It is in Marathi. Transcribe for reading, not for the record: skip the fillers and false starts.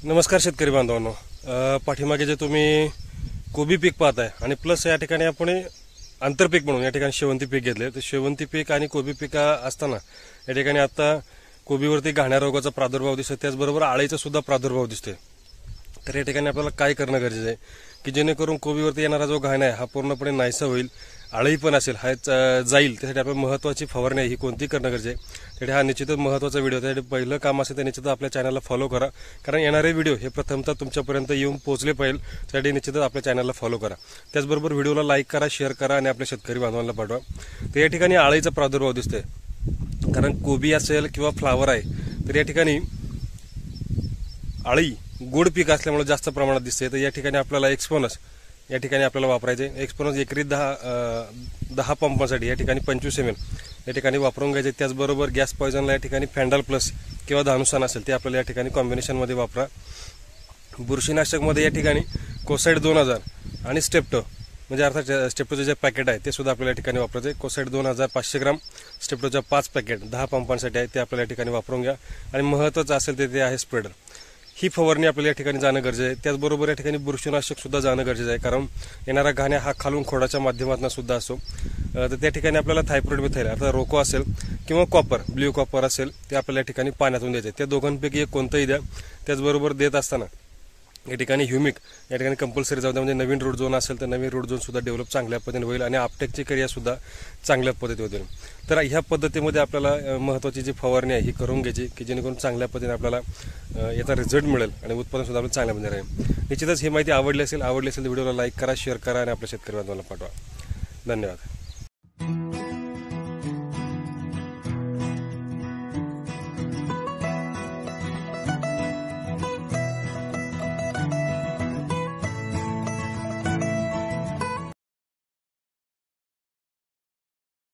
नमस्कार शेतकरी बांधवांनो, पाठीमागे जे तुम्ही कोबी पीक पाहताय आणि प्लस या ठिकाणी आपण आंतरपीक म्हणून या ठिकाणी शेवंती पीक घेतले. तर शेवंती पीक आणि कोबी पीक असताना या ठिकाणी आता कोबीवरती घाण्या रोगाचा प्रादुर्भाव दिसतोय, त्याचबरोबर आळीचा सुद्धा प्रादुर्भाव दिसतोय. तर या ठिकाणी आपल्याला काय करणं गरजेचं आहे की जेणेकरून कोबीवरती येणारा जो घाण आहे हा पूर्णपणे नाहीसा होईल, आळी पण असेल हा जाईल. त्यासाठी आपण महत्त्वाची फवारणी ही कोणती करणं गरजेचं आहे. त्यासाठी हा निश्चितच महत्त्वाचा व्हिडिओ. त्यासाठी पहिलं काम असेल तर निश्चितच आपल्या चॅनलला फॉलो करा, कारण येणारे व्हिडिओ हे प्रथमतः तुमच्यापर्यंत येऊन पोहोचले पाहिजे. त्यासाठी निश्चितच आपल्या चॅनलला फॉलो करा. त्याचबरोबर व्हिडिओला लाईक करा, शेअर करा आणि आपल्या शेतकरी बांधवांना पाठवा. तर या ठिकाणी आळीचा प्रादुर्भाव दिसतोय, कारण कोबी असेल किंवा फ्लावर आहे तर या ठिकाणी आळी गोड पीक असल्यामुळे जास्त प्रमाणात दिसते. तर या ठिकाणी आपल्याला एक्सपोनस या ठिकाणी आपल्याला वापरायचे. एक्सपोनस एकरी 10 पंपासाठी या ठिकाणी 25 ml या ठिकाणी वापरून घ्यायचे. त्याचबरोबर गॅस पॉयझनला या ठिकाणी फॅन्डल प्लस किंवा धानुसान असेल ते आपल्याला या ठिकाणी कॉम्बिनेशनमध्ये वापरा. बुरशीनाशकमध्ये या ठिकाणी कोसाईड 2000 आणि स्टेप्टो म्हणजे अर्थात स्टेप्टोचे जे पॅकेट आहे ते सुद्धा आपल्याला या ठिकाणी वापरायचे. कोसाईड 2000 500 ग्राम, स्टेप्टोच्या 5 पॅकेट 10 पंपांसाठी आहे ते आपल्याला या ठिकाणी वापरून घ्या. आणि महत्त्वाचं असेल ते आहे स्प्रेडर. ही फवारणी आपल्याला या ठिकाणी जाणं गरजेचं आहे. त्याचबरोबर या ठिकाणी बुरशीनाशक सुद्धा जाणं गरजेचं आहे, कारण येणारा घाण्या हा खालून खोडाच्या माध्यमातून सुद्धा असतो. तर त्या ठिकाणी आपल्याला थायप्रॉइड मिथाइल आता रोको असेल किंवा कॉपर ब्ल्यू कॉपर असेल ते आपल्याला या ठिकाणी पाण्यातून द्यायचे. त्या दोघांपैकी एक कोणतंही द्या. त्याचबरोबर देत असताना या ठिकाणी ह्युमिक या ठिकाणी कंपल्सरी जाऊ द्या, म्हणजे नवीन रूट झोन असेल तर नवीन रूट झोन सुद्धा डेव्हलप चांगल्या पद्धतीने होईल आणि आपटेकची क्रिया सुद्धा चांगल्या पद्धतीने होईल. तर ह्या पद्धतीमध्ये आपल्याला महत्त्वाची जी फवारणी आहे ही करून घ्यायची की जेणेकरून चांगल्या पद्धतीने आपल्याला याचा रिझल्ट मिळेल आणि उत्पादन सुद्धा आपल्याला चांगल्या पद्धतीने राहील. निश्चितच ही माहिती आवडली असेल तर व्हिडिओला लाईक करा, शेअर करा आणि आपल्या शेतकरी बांधवांना पाठवा. धन्यवाद.